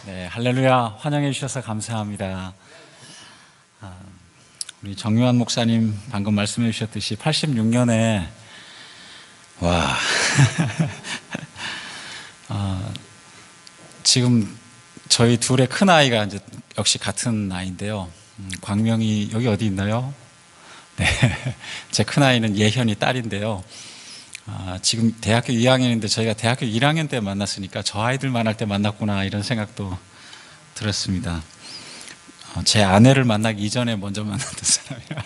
네, 할렐루야. 환영해 주셔서 감사합니다. 우리 정유한 목사님 방금 말씀해 주셨듯이 86년에 지금 저희 둘의 큰 아이가 이제 역시 같은 나이인데요. 광명이 여기 어디 있나요? 네, 제 큰 아이는 예현이 딸인데요. 지금 대학교 2학년인데 저희가 대학교 1학년 때 만났으니까 저 아이들 만날 때 만났구나 이런 생각도 들었습니다. 제 아내를 만나기 이전에 먼저 만났던 사람이라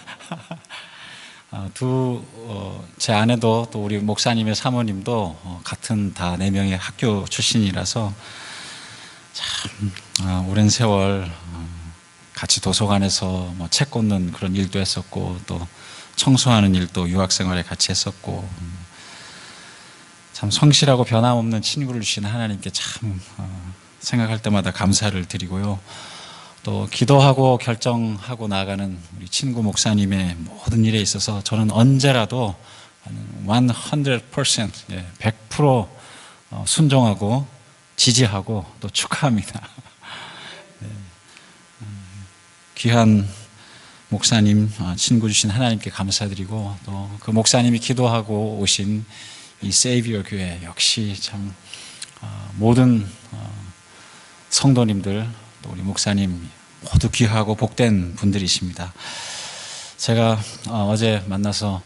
제 아내도 또 우리 목사님의 사모님도 같은 다 4명의 학교 출신이라서 참 오랜 세월 같이 도서관에서 책 꽂는 그런 일도 했었고 또 청소하는 일도 유학생활에 같이 했었고 참 성실하고 변함없는 친구를 주신 하나님께 참 생각할 때마다 감사를 드리고요. 또 기도하고 결정하고 나아가는 우리 친구 목사님의 모든 일에 있어서 저는 언제라도 100% 100% 순종하고 지지하고 또 축하합니다. 귀한 목사님 친구 주신 하나님께 감사드리고 또 그 목사님이 기도하고 오신 이 세이비어 교회 역시 참 모든 성도님들 또 우리 목사님 모두 귀하고 복된 분들이십니다. 제가 어제 만나서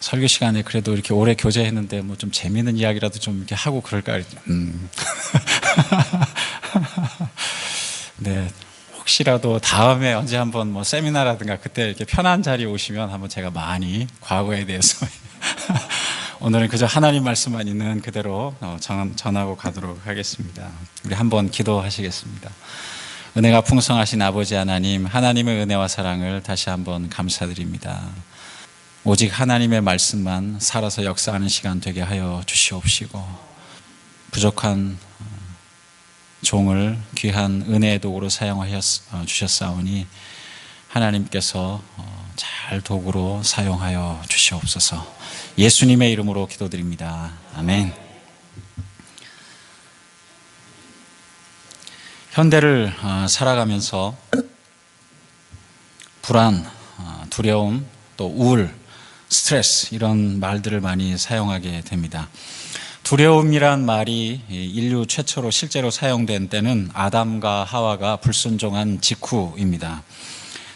설교 시간에 그래도 이렇게 오래 교제했는데 뭐 좀 재미있는 이야기라도 좀 이렇게 하고 그럴까? 네. 혹시라도 다음에 언제 한번 뭐 세미나라든가 그때 이렇게 편한 자리에 오시면 한번 제가 많이 과거에 대해서 오늘은 그저 하나님 말씀만 있는 그대로 전하고 가도록 하겠습니다. 우리 한번 기도하시겠습니다. 은혜가 풍성하신 아버지 하나님, 하나님의 은혜와 사랑을 다시 한번 감사드립니다. 오직 하나님의 말씀만 살아서 역사하는 시간 되게 하여 주시옵시고 부족한 종을 귀한 은혜의 도구로 사용하여 주셨사오니 하나님께서 잘 도구로 사용하여 주시옵소서. 예수님의 이름으로 기도드립니다. 아멘. 현대를 살아가면서 불안, 두려움, 또 우울, 스트레스 이런 말들을 많이 사용하게 됩니다. 두려움이란 말이 인류 최초로 실제로 사용된 때는 아담과 하와가 불순종한 직후입니다.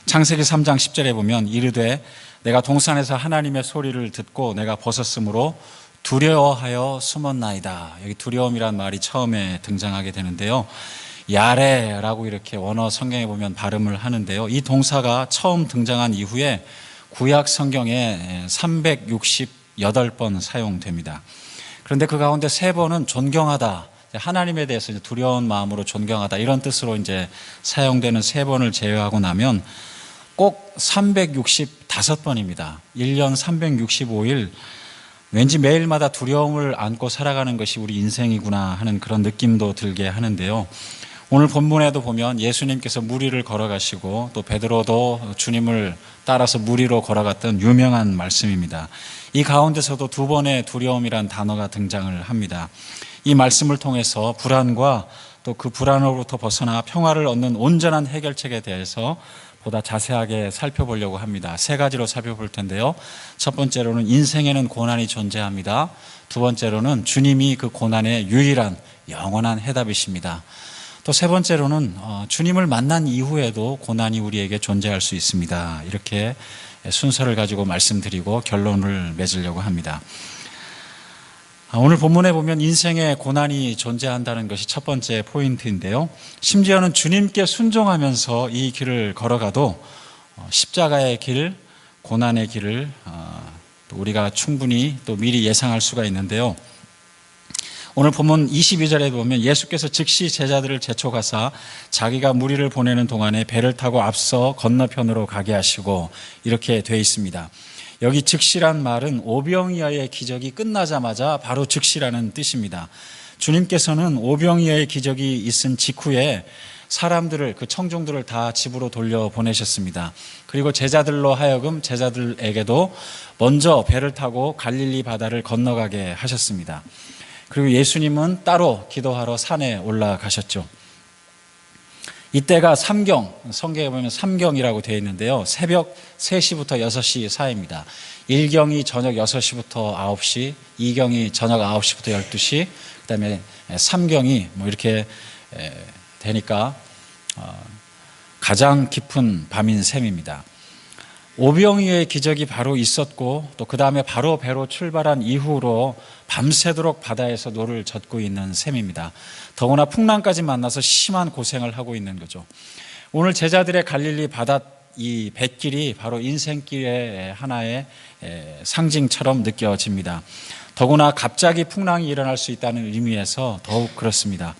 창세기 3장 10절에 보면 이르되 내가 동산에서 하나님의 소리를 듣고 내가 벗었으므로 두려워하여 숨었나이다. 여기 두려움이란 말이 처음에 등장하게 되는데요. 야레라고 이렇게 원어 성경에 보면 발음을 하는데요. 이 동사가 처음 등장한 이후에 구약 성경에 368번 사용됩니다. 그런데 그 가운데 3번은 존경하다, 하나님에 대해서 두려운 마음으로 존경하다 이런 뜻으로 이제 사용되는 3번을 제외하고 나면 꼭 365번입니다. 1년 365일 왠지 매일마다 두려움을 안고 살아가는 것이 우리 인생이구나 하는 그런 느낌도 들게 하는데요. 오늘 본문에도 보면 예수님께서 물 위를 걸어가시고 또 베드로도 주님을 따라서 물 위로 걸어갔던 유명한 말씀입니다. 이 가운데서도 2번의 두려움이란 단어가 등장을 합니다. 이 말씀을 통해서 불안과 또 그 불안으로부터 벗어나 평화를 얻는 온전한 해결책에 대해서 보다 자세하게 살펴보려고 합니다. 3가지로 살펴볼 텐데요. 첫 번째로는 인생에는 고난이 존재합니다. 두 번째로는 주님이 그 고난의 유일한 영원한 해답이십니다. 또 3번째로는 주님을 만난 이후에도 고난이 우리에게 존재할 수 있습니다. 이렇게 순서를 가지고 말씀드리고 결론을 맺으려고 합니다. 오늘 본문에 보면 인생에 고난이 존재한다는 것이 첫 번째 포인트인데요. 심지어는 주님께 순종하면서 이 길을 걸어가도 십자가의 길, 고난의 길을 또 우리가 충분히 또 미리 예상할 수가 있는데요. 오늘 본문 22절에 보면 예수께서 즉시 제자들을 재촉하사 자기가 무리를 보내는 동안에 배를 타고 앞서 건너편으로 가게 하시고 이렇게 되어 있습니다. 여기 즉시란 말은 오병이어의 기적이 끝나자마자 바로 즉시라는 뜻입니다. 주님께서는 오병이어의 기적이 있은 직후에 사람들을, 그 청중들을 다 집으로 돌려보내셨습니다. 그리고 제자들로 하여금 제자들에게도 먼저 배를 타고 갈릴리 바다를 건너가게 하셨습니다. 그리고 예수님은 따로 기도하러 산에 올라가셨죠. 이때가 삼경, 성경에 보면 삼경이라고 되어 있는데요. 새벽 3시부터 6시 사이입니다. 1경이 저녁 6시부터 9시, 2경이 저녁 9시부터 12시, 그 다음에 3경이 뭐 이렇게 되니까 가장 깊은 밤인 셈입니다. 오병이어의 기적이 바로 있었고 또 그 다음에 바로 배로 출발한 이후로 밤새도록 바다에서 노를 젓고 있는 셈입니다. 더구나 풍랑까지 만나서 심한 고생을 하고 있는 거죠. 오늘 제자들의 갈릴리 바다 이 뱃길이 바로 인생길의 하나의 상징처럼 느껴집니다. 더구나 갑자기 풍랑이 일어날 수 있다는 의미에서 더욱 그렇습니다.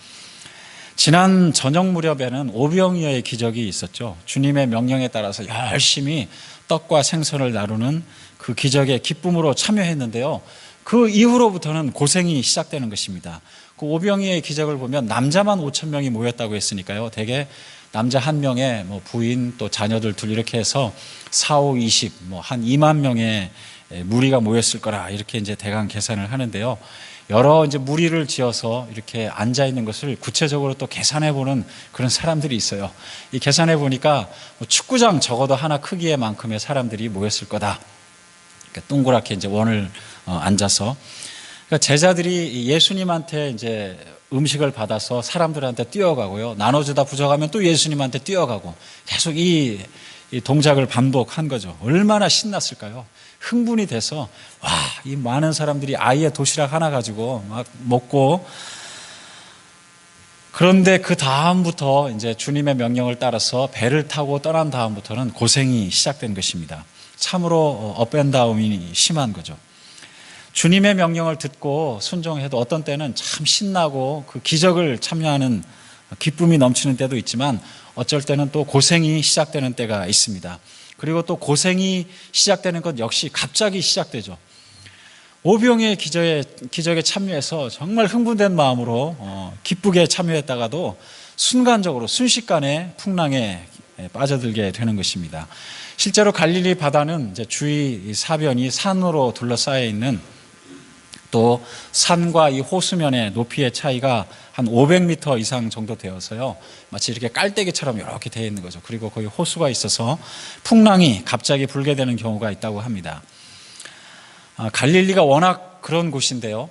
지난 저녁 무렵에는 오병이어의 기적이 있었죠. 주님의 명령에 따라서 열심히 떡과 생선을 나누는 그 기적의 기쁨으로 참여했는데요. 그 이후로부터는 고생이 시작되는 것입니다. 그 오병이어의 기적을 보면 남자만 5,000명이 모였다고 했으니까요. 대개 남자 1명에 뭐 부인 또 자녀들 둘 이렇게 해서 4, 5, 20, 뭐 한 2만 명의 무리가 모였을 거라 이렇게 이제 대강 계산을 하는데요. 여러 이제 무리를 지어서 이렇게 앉아 있는 것을 구체적으로 또 계산해 보는 그런 사람들이 있어요. 이 계산해 보니까 뭐 축구장 적어도 하나 크기의 만큼의 사람들이 모였을 거다. 그러니까 동그랗게 이제 원을 앉아서. 그러니까 제자들이 예수님한테 이제 음식을 받아서 사람들한테 뛰어가고요. 나눠주다 부족하면 또 예수님한테 뛰어가고 계속 이 동작을 반복한 거죠. 얼마나 신났을까요? 흥분이 돼서 와, 이 많은 사람들이 아예 도시락 하나 가지고 막 먹고, 그런데 그 다음부터 이제 주님의 명령을 따라서 배를 타고 떠난 다음부터는 고생이 시작된 것입니다. 참으로 업앤다운이 심한 거죠. 주님의 명령을 듣고 순종해도 어떤 때는 참 신나고 그 기적을 참여하는 기쁨이 넘치는 때도 있지만 어쩔 때는 또 고생이 시작되는 때가 있습니다. 그리고 또 고생이 시작되는 것 역시 갑자기 시작되죠. 오병이어의 기적에 참여해서 정말 흥분된 마음으로 기쁘게 참여했다가도 순간적으로 순식간에 풍랑에 빠져들게 되는 것입니다. 실제로 갈릴리 바다는 이제 주위 사변이 산으로 둘러싸여 있는, 또 산과 이 호수면의 높이의 차이가 한 500m 이상 정도 되어서요, 마치 이렇게 깔때기처럼 이렇게 되어 있는 거죠. 그리고 거기 호수가 있어서 풍랑이 갑자기 불게 되는 경우가 있다고 합니다. 갈릴리가 워낙 그런 곳인데요,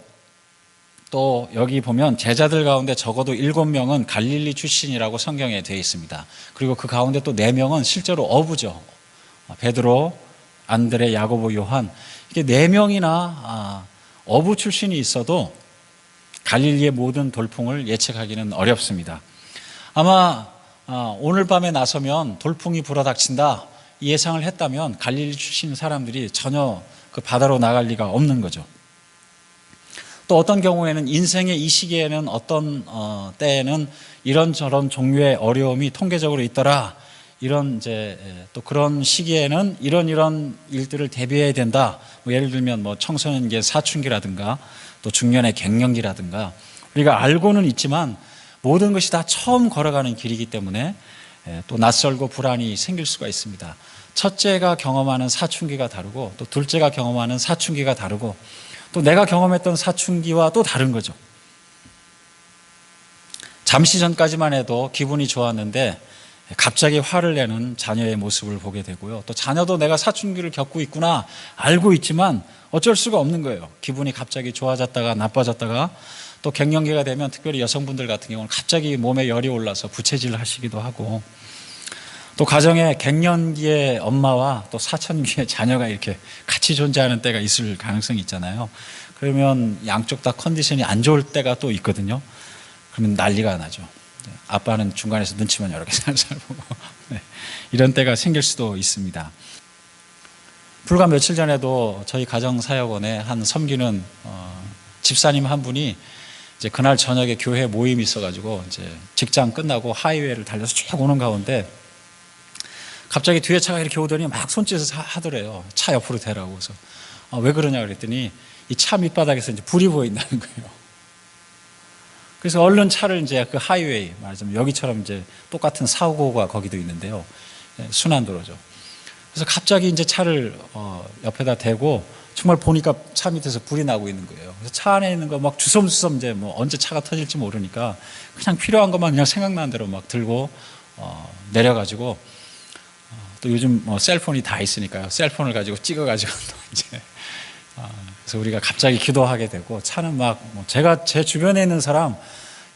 또 여기 보면 제자들 가운데 적어도 7명은 갈릴리 출신이라고 성경에 되어 있습니다. 그리고 그 가운데 또 4명은 실제로 어부죠. 베드로, 안드레, 야고보, 요한, 이게 4명이나 어부 출신이 있어도 갈릴리의 모든 돌풍을 예측하기는 어렵습니다. 아마 오늘 밤에 나서면 돌풍이 불어닥친다 예상을 했다면 갈릴리 출신 사람들이 전혀 그 바다로 나갈 리가 없는 거죠. 또 어떤 경우에는 인생의 이 시기에는 어떤 때에는 이런저런 종류의 어려움이 통계적으로 있더라, 이런 이제 또 그런 시기에는 이런 일들을 대비해야 된다. 뭐 예를 들면 뭐 청소년기의 사춘기라든가 또 중년의 갱년기라든가, 우리가 알고는 있지만 모든 것이 다 처음 걸어가는 길이기 때문에 또 낯설고 불안이 생길 수가 있습니다. 첫째가 경험하는 사춘기가 다르고 또 둘째가 경험하는 사춘기가 다르고 또 내가 경험했던 사춘기와 또 다른 거죠. 잠시 전까지만 해도 기분이 좋았는데 갑자기 화를 내는 자녀의 모습을 보게 되고요. 또 자녀도 내가 사춘기를 겪고 있구나 알고 있지만 어쩔 수가 없는 거예요. 기분이 갑자기 좋아졌다가 나빠졌다가, 또 갱년기가 되면 특별히 여성분들 같은 경우는 갑자기 몸에 열이 올라서 부채질 하시기도 하고, 또 가정에 갱년기의 엄마와 또 사춘기의 자녀가 이렇게 같이 존재하는 때가 있을 가능성이 있잖아요. 그러면 양쪽 다 컨디션이 안 좋을 때가 또 있거든요. 그러면 난리가 나죠. 아빠는 중간에서 눈치만 여러 개 살살 보고 이런 때가 생길 수도 있습니다. 불과 며칠 전에도 저희 가정사역원에 한 섬기는 집사님 한 분이 이제 그날 저녁에 교회 모임이 있어가지고 이제 직장 끝나고 하이웨이를 달려서 쭉 오는 가운데 갑자기 뒤에 차가 이렇게 오더니 막 손짓을 하더래요. 차 옆으로 대라고. 그래서 왜 그러냐 그랬더니 이 차 밑바닥에서 이제 불이 보인다는 거예요. 그래서 얼른 차를 이제 그 하이웨이, 말하자면 여기처럼 이제 똑같은 사고가 거기도 있는데요. 순환도로죠. 그래서 갑자기 이제 차를 옆에다 대고 정말 보니까 차 밑에서 불이 나고 있는 거예요. 그래서 차 안에 있는 거 막 주섬주섬 이제 뭐 언제 차가 터질지 모르니까 그냥 필요한 것만 그냥 생각나는 대로 막 들고 내려가지고 또 요즘 뭐 셀폰이 다 있으니까요. 셀폰을 가지고 찍어가지고 또 이제 그래서 우리가 갑자기 기도하게 되고 차는 막 뭐 제가 제 주변에 있는 사람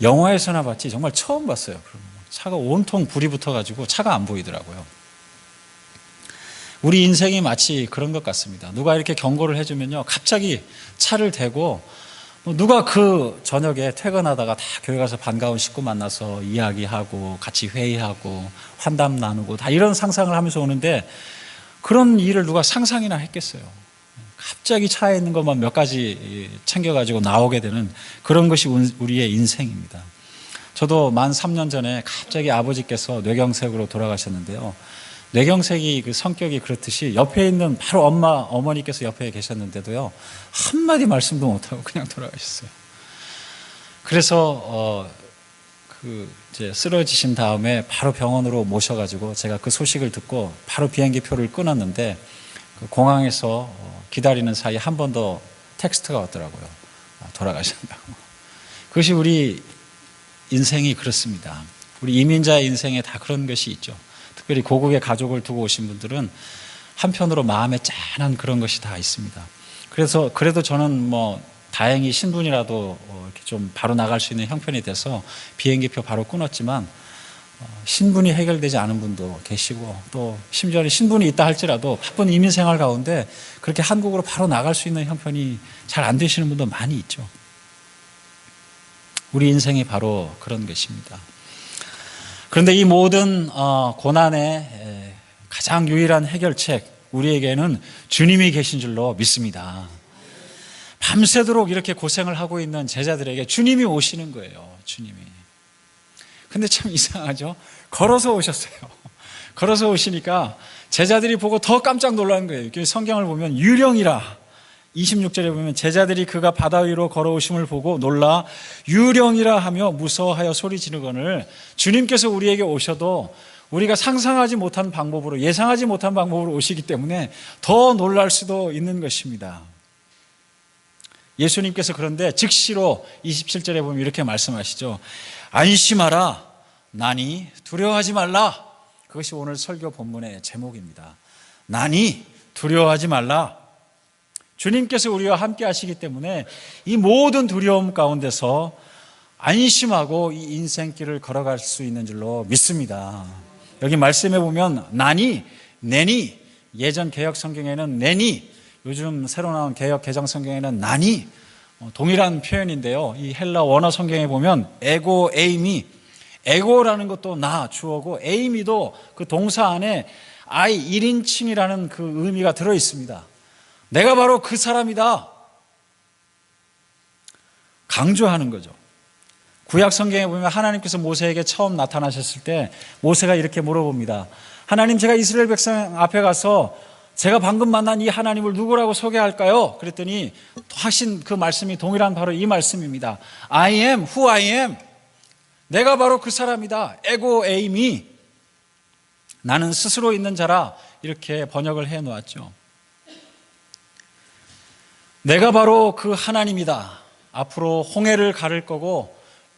영화에서나 봤지 정말 처음 봤어요. 차가 온통 불이 붙어가지고 차가 안 보이더라고요. 우리 인생이 마치 그런 것 같습니다. 누가 이렇게 경고를 해주면요, 갑자기 차를 대고 누가 그 저녁에 퇴근하다가 다 교회 가서 반가운 식구 만나서 이야기하고 같이 회의하고 환담 나누고 다 이런 상상을 하면서 오는데 그런 일을 누가 상상이나 했겠어요. 갑자기 차에 있는 것만 몇 가지 챙겨가지고 나오게 되는 그런 것이 우리의 인생입니다. 저도 만 3년 전에 갑자기 아버지께서 뇌경색으로 돌아가셨는데요. 뇌경색이 그 성격이 그렇듯이 옆에 있는 바로 어머니께서 옆에 계셨는데도요, 한마디 말씀도 못하고 그냥 돌아가셨어요. 그래서, 이제 쓰러지신 다음에 바로 병원으로 모셔가지고 제가 그 소식을 듣고 바로 비행기 표를 끊었는데 그 공항에서 기다리는 사이에 한 번 더 텍스트가 왔더라고요. 돌아가신다고. 그것이 우리 인생이 그렇습니다. 우리 이민자의 인생에 다 그런 것이 있죠. 특별히 고국에 가족을 두고 오신 분들은 한편으로 마음에 짠한 그런 것이 다 있습니다. 그래서 그래도 저는 뭐 다행히 신분이라도 이렇게 좀 바로 나갈 수 있는 형편이 돼서 비행기표 바로 끊었지만 신분이 해결되지 않은 분도 계시고 또 심지어는 신분이 있다 할지라도 바쁜 이민 생활 가운데 그렇게 한국으로 바로 나갈 수 있는 형편이 잘 안 되시는 분도 많이 있죠. 우리 인생이 바로 그런 것입니다. 그런데 이 모든 고난의 가장 유일한 해결책, 우리에게는 주님이 계신 줄로 믿습니다. 밤새도록 이렇게 고생을 하고 있는 제자들에게 주님이 오시는 거예요. 주님이. 근데 참 이상하죠? 걸어서 오셨어요. 걸어서 오시니까 제자들이 보고 더 깜짝 놀라는 거예요. 성경을 보면 유령이라 26절에 보면 제자들이 그가 바다 위로 걸어오심을 보고 놀라 유령이라 하며 무서워하여 소리 지르거늘 주님께서 우리에게 오셔도 우리가 상상하지 못한 방법으로, 예상하지 못한 방법으로 오시기 때문에 더 놀랄 수도 있는 것입니다. 예수님께서 그런데 즉시로 27절에 보면 이렇게 말씀하시죠. 안심하라, 나니 두려워하지 말라. 그것이 오늘 설교 본문의 제목입니다. 나니 두려워하지 말라. 주님께서 우리와 함께 하시기 때문에 이 모든 두려움 가운데서 안심하고 이 인생길을 걸어갈 수 있는 줄로 믿습니다. 여기 말씀해 보면 나니, 내니, 예전 개역 성경에는 내니, 요즘 새로 나온 개역 개정 성경에는 나니, 동일한 표현인데요. 이 헬라 원어 성경에 보면 에고, 에이미, 에고라는 것도 나, 주어고 에이미도 그 동사 안에 I 1인칭이라는 그 의미가 들어 있습니다. 내가 바로 그 사람이다. 강조하는 거죠. 구약 성경에 보면 하나님께서 모세에게 처음 나타나셨을 때 모세가 이렇게 물어봅니다. 하나님, 제가 이스라엘 백성 앞에 가서 제가 방금 만난 이 하나님을 누구라고 소개할까요? 그랬더니 하신 그 말씀이 동일한 바로 이 말씀입니다. I am who I am. 내가 바로 그 사람이다. 에고 에이미. 나는 스스로 있는 자라. 이렇게 번역을 해 놓았죠. 내가 바로 그 하나님이다. 앞으로 홍해를 가를 거고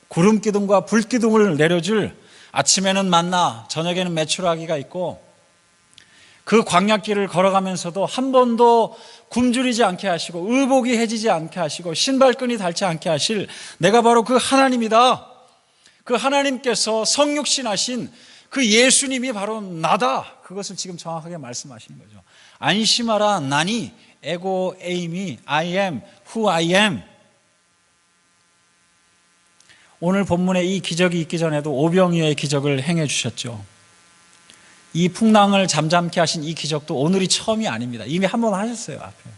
구름 기둥과 불 기둥을 내려줄, 아침에는 만나 저녁에는 메추라기가 있고 그 광야길을 걸어가면서도 한 번도 굶주리지 않게 하시고 의복이 해지지 않게 하시고 신발끈이 닳지 않게 하실 내가 바로 그 하나님이다. 그 하나님께서 성육신하신 그 예수님이 바로 나다. 그것을 지금 정확하게 말씀하시는 거죠. 안심하라, 나니 에고 에이미 I am who I am. 오늘 본문에 이 기적이 있기 전에도 오병이어의 기적을 행해 주셨죠. 이 풍랑을 잠잠케 하신 이 기적도 오늘이 처음이 아닙니다. 이미 한 번 하셨어요. 앞에.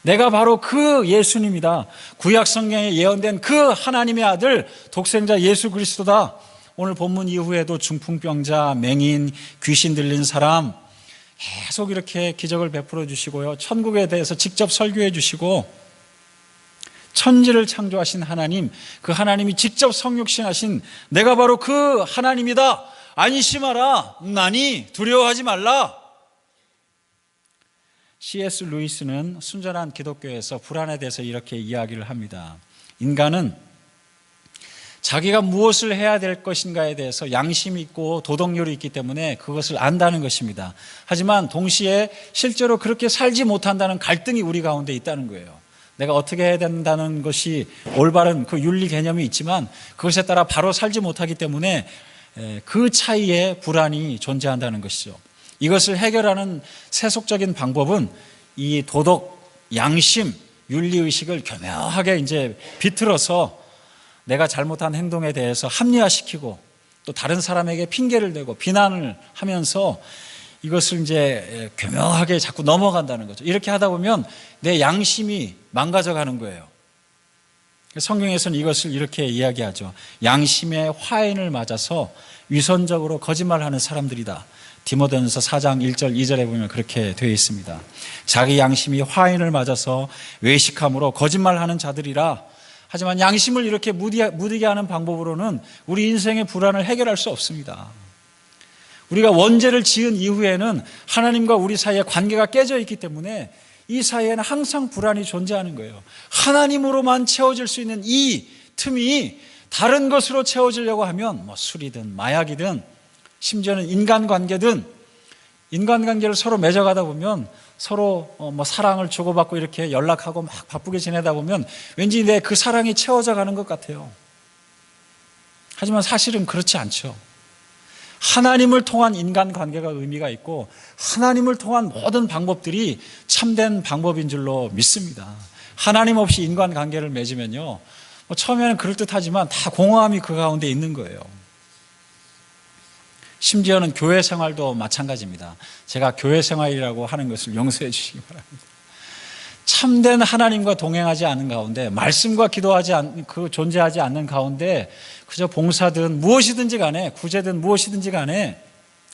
내가 바로 그 예수님이다. 구약 성경에 예언된 그 하나님의 아들 독생자 예수 그리스도다. 오늘 본문 이후에도 중풍병자, 맹인, 귀신 들린 사람 계속 이렇게 기적을 베풀어 주시고요. 천국에 대해서 직접 설교해 주시고 천지를 창조하신 하나님, 그 하나님이 직접 성육신하신 내가 바로 그 하나님이다. 안심하라, 나니 두려워하지 말라. C.S. 루이스는 순전한 기독교에서 불안에 대해서 이렇게 이야기를 합니다. 인간은 자기가 무엇을 해야 될 것인가에 대해서 양심이 있고 도덕률이 있기 때문에 그것을 안다는 것입니다. 하지만 동시에 실제로 그렇게 살지 못한다는 갈등이 우리 가운데 있다는 거예요. 내가 어떻게 해야 된다는 것이 올바른 그 윤리 개념이 있지만 그것에 따라 바로 살지 못하기 때문에 그 차이에 불안이 존재한다는 것이죠. 이것을 해결하는 세속적인 방법은 이 도덕, 양심, 윤리의식을 교묘하게 이제 비틀어서 내가 잘못한 행동에 대해서 합리화시키고 또 다른 사람에게 핑계를 대고 비난을 하면서 이것을 이제 교묘하게 자꾸 넘어간다는 거죠. 이렇게 하다 보면 내 양심이 망가져가는 거예요. 성경에서는 이것을 이렇게 이야기하죠. 양심의 화인을 맞아서 위선적으로 거짓말하는 사람들이다. 디모데전서 4장 1절 2절에 보면 그렇게 되어 있습니다. 자기 양심이 화인을 맞아서 외식함으로 거짓말하는 자들이라. 하지만 양심을 이렇게 무디게 하는 방법으로는 우리 인생의 불안을 해결할 수 없습니다. 우리가 원죄를 지은 이후에는 하나님과 우리 사이의 관계가 깨져 있기 때문에 이 사이에는 항상 불안이 존재하는 거예요. 하나님으로만 채워질 수 있는 이 틈이 다른 것으로 채워지려고 하면 술이든 마약이든 심지어는 인간관계든 인간관계를 서로 맺어가다 보면 서로 사랑을 주고받고 이렇게 연락하고 막 바쁘게 지내다 보면 왠지 내 그 사랑이 채워져 가는 것 같아요. 하지만 사실은 그렇지 않죠. 하나님을 통한 인간관계가 의미가 있고 하나님을 통한 모든 방법들이 참된 방법인 줄로 믿습니다. 하나님 없이 인간관계를 맺으면요, 처음에는 그럴듯하지만 다 공허함이 그 가운데 있는 거예요. 심지어는 교회 생활도 마찬가지입니다. 제가 교회 생활이라고 하는 것을 용서해 주시기 바랍니다. 참된 하나님과 동행하지 않는 가운데, 말씀과 존재하지 않는 가운데 그저 봉사든 무엇이든지 간에, 구제든 무엇이든지 간에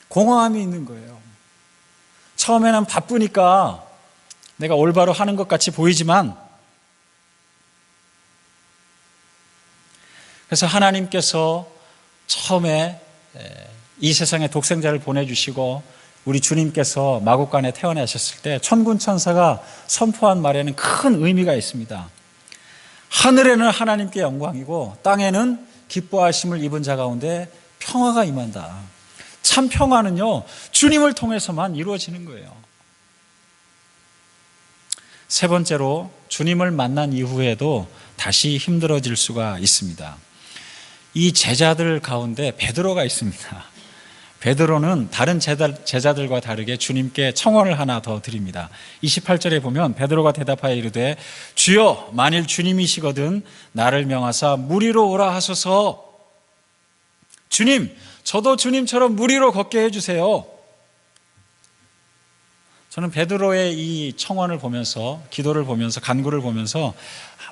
공허함이 있는 거예요. 처음에는 바쁘니까 내가 올바로 하는 것 같이 보이지만, 그래서 하나님께서 처음에 이 세상에 독생자를 보내주시고 우리 주님께서 마국간에 태어나셨을 때 천군 천사가 선포한 말에는 큰 의미가 있습니다. 하늘에는 하나님께 영광이고 땅에는 기뻐하심을 입은 자 가운데 평화가 임한다. 참 평화는요, 주님을 통해서만 이루어지는 거예요. 세 번째로, 주님을 만난 이후에도 다시 힘들어질 수가 있습니다. 이 제자들 가운데 베드로가 있습니다. 베드로는 다른 제자들과 다르게 주님께 청원을 하나 더 드립니다. 28절에 보면 베드로가 대답하여 이르되 주여, 만일 주님이시거든 나를 명하사 물 위로 오라 하소서. 주님, 저도 주님처럼 물 위로 걷게 해주세요. 저는 베드로의 이 청원을 보면서, 기도를 보면서, 간구를 보면서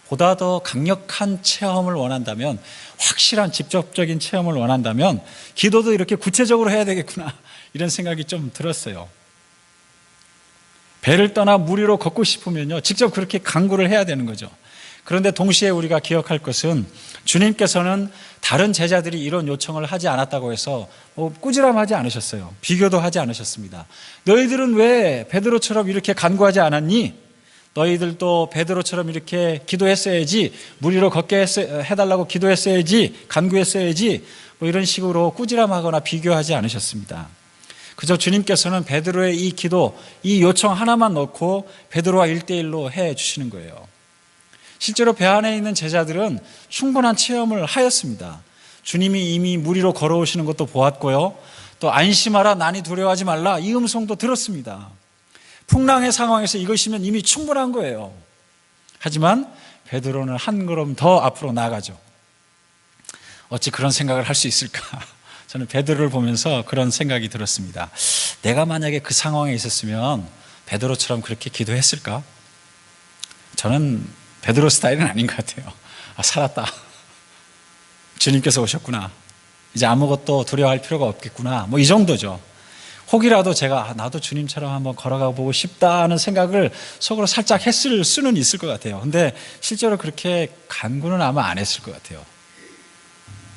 보다 더 강력한 체험을 원한다면, 확실한 직접적인 체험을 원한다면 기도도 이렇게 구체적으로 해야 되겠구나, 이런 생각이 좀 들었어요. 배를 떠나 물 위로 걷고 싶으면요, 직접 그렇게 간구를 해야 되는 거죠. 그런데 동시에 우리가 기억할 것은 주님께서는 다른 제자들이 이런 요청을 하지 않았다고 해서 꾸지람하지 않으셨어요. 비교도 하지 않으셨습니다. 너희들은 왜 베드로처럼 이렇게 간구하지 않았니? 너희들도 베드로처럼 이렇게 기도했어야지, 물 위로 걷게 해달라고 기도했어야지, 간구했어야지, 이런 식으로 꾸지람하거나 비교하지 않으셨습니다. 그저 주님께서는 베드로의 이 기도, 이 요청 하나만 넣고 베드로와 1대1로 해 주시는 거예요. 실제로 배 안에 있는 제자들은 충분한 체험을 하였습니다. 주님이 이미 물 위로 걸어오시는 것도 보았고요, 또 안심하라, 난이 두려워하지 말라, 이 음성도 들었습니다. 풍랑의 상황에서 이것이면 이미 충분한 거예요. 하지만 베드로는 한 걸음 더 앞으로 나가죠. 어찌 그런 생각을 할 수 있을까? 저는 베드로를 보면서 그런 생각이 들었습니다. 내가 만약에 그 상황에 있었으면 베드로처럼 그렇게 기도했을까? 저는 베드로 스타일은 아닌 것 같아요. 살았다. 주님께서 오셨구나. 이제 아무것도 두려워할 필요가 없겠구나. 이 정도죠. 혹이라도 제가 나도 주님처럼 한번 걸어가 보고 싶다는 생각을 속으로 살짝 했을 수는 있을 것 같아요. 근데 실제로 그렇게 간구는 아마 안 했을 것 같아요.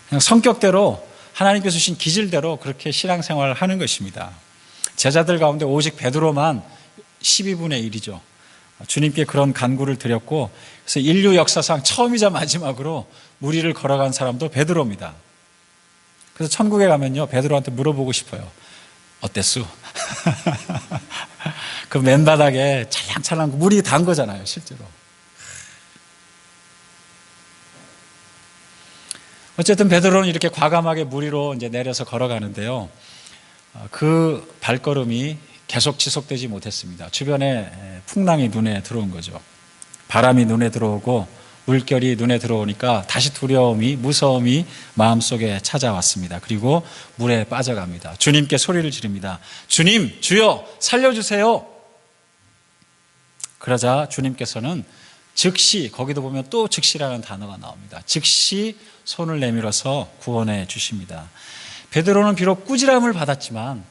그냥 성격대로, 하나님께서 주신 기질대로 그렇게 신앙생활을 하는 것입니다. 제자들 가운데 오직 베드로만 12분의 1이죠. 주님께 그런 간구를 드렸고, 그래서 인류 역사상 처음이자 마지막으로 무리를 걸어간 사람도 베드로입니다. 그래서 천국에 가면요, 베드로한테 물어보고 싶어요. 어땠수? 그 맨바닥에 찰랑찰랑 물이 단 거잖아요, 실제로. 어쨌든 베드로는 이렇게 과감하게 물 위로 이제 내려서 걸어가는데요. 그 발걸음이 계속 지속되지 못했습니다. 주변에 풍랑이 눈에 들어온 거죠. 바람이 눈에 들어오고 물결이 눈에 들어오니까 다시 두려움이, 무서움이 마음속에 찾아왔습니다. 그리고 물에 빠져갑니다. 주님께 소리를 지릅니다. 주님, 주여, 살려주세요. 그러자 주님께서는 즉시, 거기도 보면 또 즉시라는 단어가 나옵니다. 즉시 손을 내밀어서 구원해 주십니다. 베드로는 비록 꾸지람을 받았지만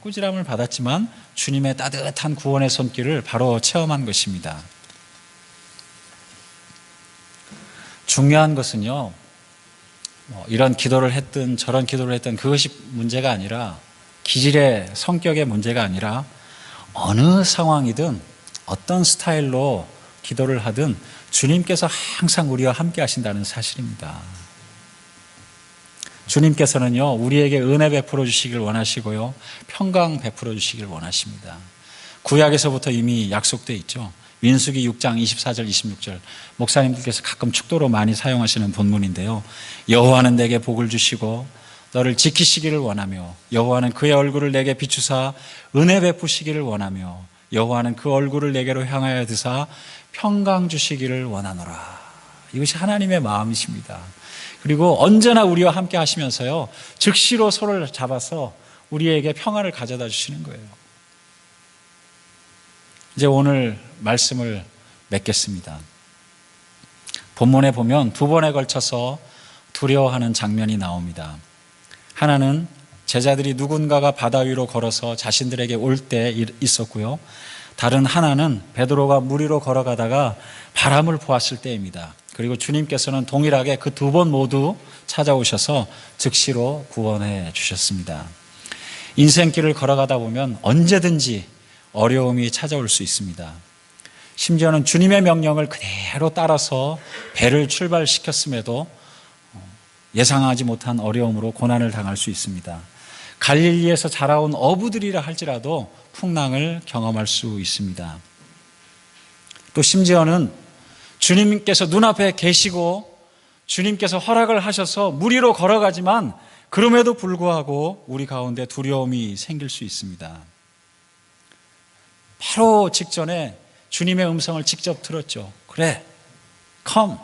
주님의 따뜻한 구원의 손길을 바로 체험한 것입니다. 중요한 것은요, 이런 기도를 했든 저런 기도를 했든 그것이 문제가 아니라, 기질의 성격의 문제가 아니라, 어느 상황이든 어떤 스타일로 기도를 하든 주님께서 항상 우리와 함께 하신다는 사실입니다. 주님께서는요, 우리에게 은혜 베풀어 주시길 원하시고요, 평강 베풀어 주시길 원하십니다. 구약에서부터 이미 약속되어 있죠. 민수기 6장 24절 26절, 목사님들께서 가끔 축도로 많이 사용하시는 본문인데요. 여호와는 내게 복을 주시고 너를 지키시기를 원하며, 여호와는 그의 얼굴을 내게 비추사 은혜 베푸시기를 원하며, 여호와는 그 얼굴을 내게로 향하여 드사 평강 주시기를 원하노라. 이것이 하나님의 마음이십니다. 그리고 언제나 우리와 함께 하시면서요, 즉시로 손을 잡아서 우리에게 평화를 가져다 주시는 거예요. 이제 오늘 말씀을 맺겠습니다. 본문에 보면 두 번에 걸쳐서 두려워하는 장면이 나옵니다. 하나는 제자들이 누군가가 바다 위로 걸어서 자신들에게 올 때 있었고요. 다른 하나는 베드로가 물 위로 걸어가다가 바람을 보았을 때입니다. 그리고 주님께서는 동일하게 그 두 번 모두 찾아오셔서 즉시로 구원해 주셨습니다. 인생길을 걸어가다 보면 언제든지 어려움이 찾아올 수 있습니다. 심지어는 주님의 명령을 그대로 따라서 배를 출발시켰음에도 예상하지 못한 어려움으로 고난을 당할 수 있습니다. 갈릴리에서 자라온 어부들이라 할지라도 풍랑을 경험할 수 있습니다. 또 심지어는 주님께서 눈앞에 계시고 주님께서 허락을 하셔서 물 위로 걸어가지만 그럼에도 불구하고 우리 가운데 두려움이 생길 수 있습니다. 바로 직전에 주님의 음성을 직접 들었죠. 그래, come,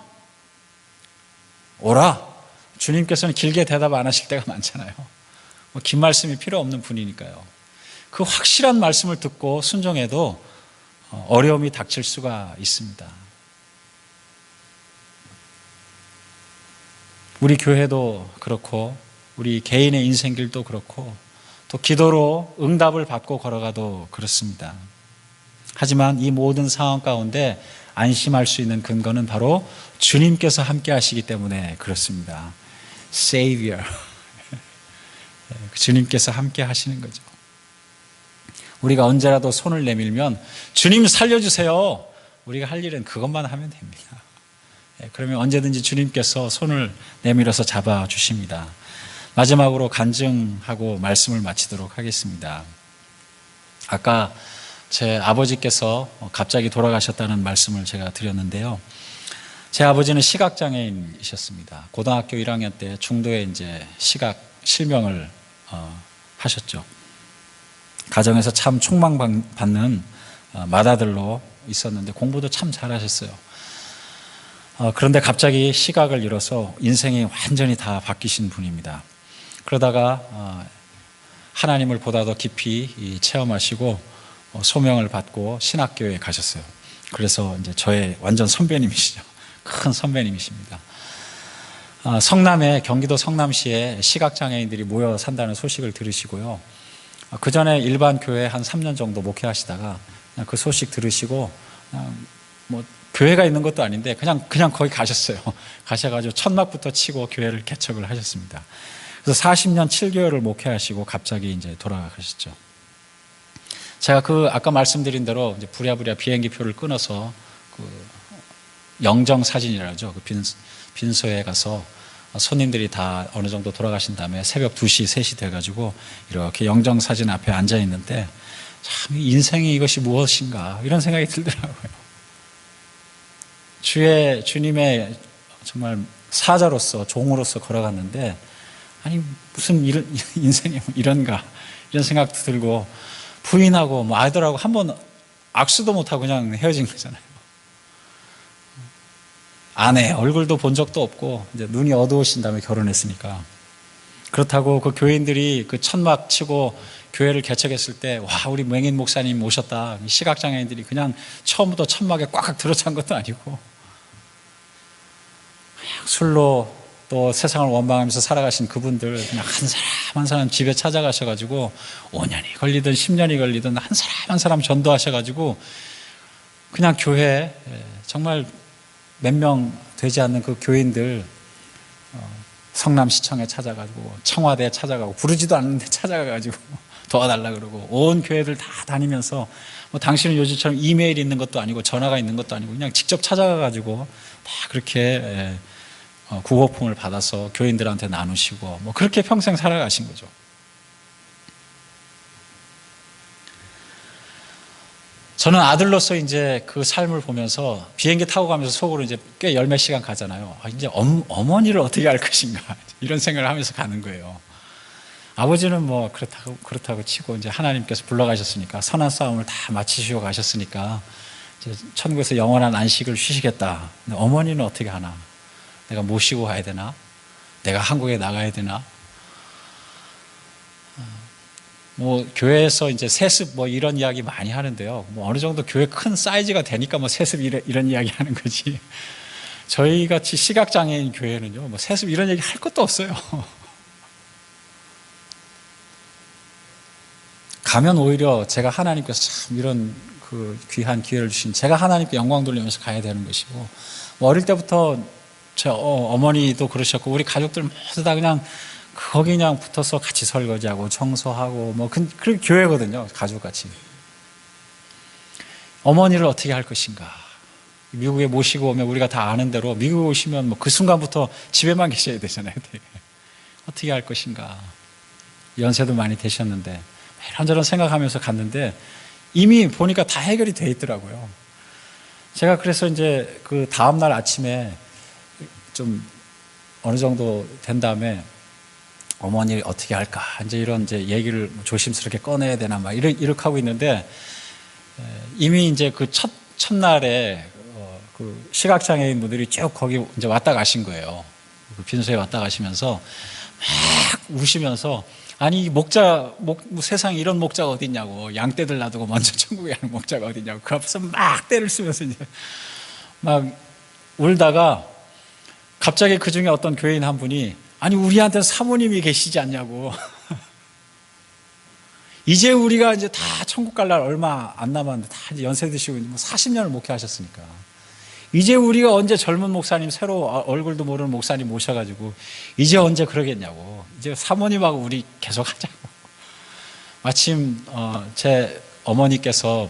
오라. 주님께서는 길게 대답 안 하실 때가 많잖아요. 긴 말씀이 필요 없는 분이니까요. 그 확실한 말씀을 듣고 순종해도 어려움이 닥칠 수가 있습니다. 우리 교회도 그렇고 우리 개인의 인생길도 그렇고 또 기도로 응답을 받고 걸어가도 그렇습니다. 하지만 이 모든 상황 가운데 안심할 수 있는 근거는 바로 주님께서 함께 하시기 때문에 그렇습니다. Savior. 주님께서 함께 하시는 거죠. 우리가 언제라도 손을 내밀면 주님 살려주세요. 우리가 할 일은 그것만 하면 됩니다. 그러면 언제든지 주님께서 손을 내밀어서 잡아주십니다. 마지막으로 간증하고 말씀을 마치도록 하겠습니다. 아까 제 아버지께서 갑자기 돌아가셨다는 말씀을 제가 드렸는데요. 제 아버지는 시각장애인이셨습니다. 고등학교 1학년 때 중도에 이제 시각 실명을 하셨죠. 가정에서 참 촉망받는 맏아들로 있었는데 공부도 참 잘하셨어요. 그런데 갑자기 시각을 잃어서 인생이 완전히 다 바뀌신 분입니다. 그러다가 하나님을 보다 더 깊이 체험하시고 소명을 받고 신학교에 가셨어요. 그래서 이제 저의 완전 선배님이시죠. 큰 선배님이십니다. 성남에, 경기도 성남시에 시각장애인들이 모여 산다는 소식을 들으시고요. 그 전에 일반 교회 한 3년 정도 목회하시다가 그냥 그 소식 들으시고 뭐 교회가 있는 것도 아닌데 그냥 거기 가셨어요. 가셔가지고 천막부터 치고 교회를 개척을 하셨습니다. 그래서 40년 7개월을 목회하시고 갑자기 이제 돌아가셨죠. 제가 아까 말씀드린 대로 이제 부랴부랴 비행기표를 끊어서 영정 사진이라죠. 빈소에 가서 손님들이 다 어느 정도 돌아가신 다음에 새벽 2시, 3시 돼가지고 이렇게 영정 사진 앞에 앉아 있는데 참 인생이 이것이 무엇인가 이런 생각이 들더라고요. 주님의 정말 사자로서 종으로서 걸어갔는데 아니 무슨 인생이 이런가 이런 생각도 들고 부인하고 뭐 아이들하고 한번 악수도 못하고 그냥 헤어진 거잖아요. 아내 얼굴도 본 적도 없고 이제 눈이 어두우신 다음에 결혼했으니까. 그렇다고 그 교인들이 그 천막 치고 교회를 개척했을 때 와 우리 맹인 목사님 오셨다 시각장애인들이 그냥 처음부터 천막에 꽉 들어찬 것도 아니고 술로 또 세상을 원망하면서 살아가신 그분들 그냥 한 사람 한 사람 집에 찾아가셔가지고 5년이 걸리든 10년이 걸리든 한 사람 한 사람 전도하셔가지고 그냥 교회 정말 몇 명 되지 않는 그 교인들 성남시청에 찾아가지고 청와대에 찾아가고 부르지도 않는데 찾아가가지고 도와달라 그러고 온 교회들 다 다니면서 뭐 당신은 요즘처럼 이메일이 있는 것도 아니고 전화가 있는 것도 아니고 그냥 직접 찾아가가지고 다 그렇게 구호품을 받아서 교인들한테 나누시고 뭐 그렇게 평생 살아가신 거죠. 저는 아들로서 이제 그 삶을 보면서 비행기 타고 가면서 속으로 이제 꽤 열몇 시간 가잖아요. 이제 어머니를 어떻게 할 것인가 이런 생각을 하면서 가는 거예요. 아버지는 뭐 그렇다고 치고 이제 하나님께서 불러가셨으니까 선한 싸움을 다 마치시고 가셨으니까 이제 천국에서 영원한 안식을 쉬시겠다. 근데 어머니는 어떻게 하나? 내가 모시고 가야 되나? 내가 한국에 나가야 되나? 뭐 교회에서 이제 세습 뭐 이런 이야기 많이 하는데요. 뭐 어느 정도 교회 큰 사이즈가 되니까 뭐 세습 이런 이야기 하는 거지. 저희 같이 시각장애인 교회는요, 뭐 세습 이런 얘기 할 것도 없어요. 가면 오히려 제가 하나님께서 참 이런 그 귀한 기회를 주신 제가 하나님께 영광 돌리면서 가야 되는 것이고, 뭐 어릴 때부터 제 어머니도 그러셨고 우리 가족들 모두 다 그냥 거기 그냥 붙어서 같이 설거지하고 청소하고 뭐 그 교회거든요. 가족같이. 어머니를 어떻게 할 것인가. 미국에 모시고 오면 우리가 다 아는 대로 미국에 오시면 뭐 그 순간부터 집에만 계셔야 되잖아요. 어떻게 할 것인가. 연세도 많이 되셨는데 이런저런 생각하면서 갔는데 이미 보니까 다 해결이 돼 있더라고요. 제가 그래서 이제 그 다음날 아침에 좀 어느 정도 된 다음에 어머니 어떻게 할까 이제 이런 이제 얘기를 조심스럽게 꺼내야 되나 막 이렇게 하고 있는데 이미 이제 그 첫날에 그 시각장애인 분들이 쭉 거기 이제 왔다 가신 거예요. 그 빈소에 왔다 가시면서 막 우시면서 아니 세상에 이런 목자가 어디 있냐고 양떼들 놔두고 먼저 천국에 가는 목자가 어디 있냐고 그 앞에서 막 떼를 쓰면서 이제 막 울다가 갑자기 그 중에 어떤 교인 한 분이 아니 우리한테 사모님이 계시지 않냐고 이제 우리가 이제 다 천국 갈 날 얼마 안 남았는데 다 이제 연세 드시고 뭐 40년을 목회하셨으니까 이제 우리가 언제 젊은 목사님 새로 얼굴도 모르는 목사님 모셔가지고 이제 언제 그러겠냐고 이제 사모님하고 우리 계속 하자고 마침 제 어머니께서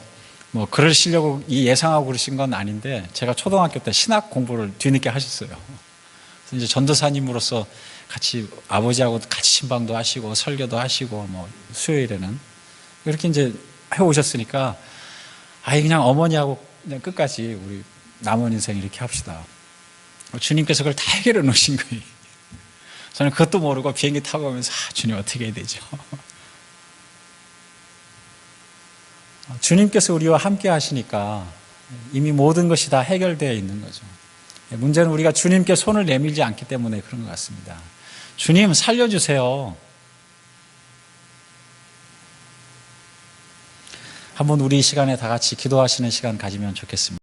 뭐 그러시려고 예상하고 그러신 건 아닌데 제가 초등학교 때 신학 공부를 뒤늦게 하셨어요. 그래서 이제 전도사님으로서 같이 아버지하고 같이 신방도 하시고 설교도 하시고 뭐 수요일에는 이렇게 이제 해오셨으니까 아예 그냥 어머니하고 그냥 끝까지 우리 남은 인생 이렇게 합시다. 주님께서 그걸 다 해결해 놓으신 거예요. 저는 그것도 모르고 비행기 타고 오면서 주님 어떻게 해야 되죠? 주님께서 우리와 함께 하시니까 이미 모든 것이 다 해결되어 있는 거죠. 문제는 우리가 주님께 손을 내밀지 않기 때문에 그런 것 같습니다. 주님 살려주세요. 한번 우리 이 시간에 다 같이 기도하시는 시간 가지면 좋겠습니다.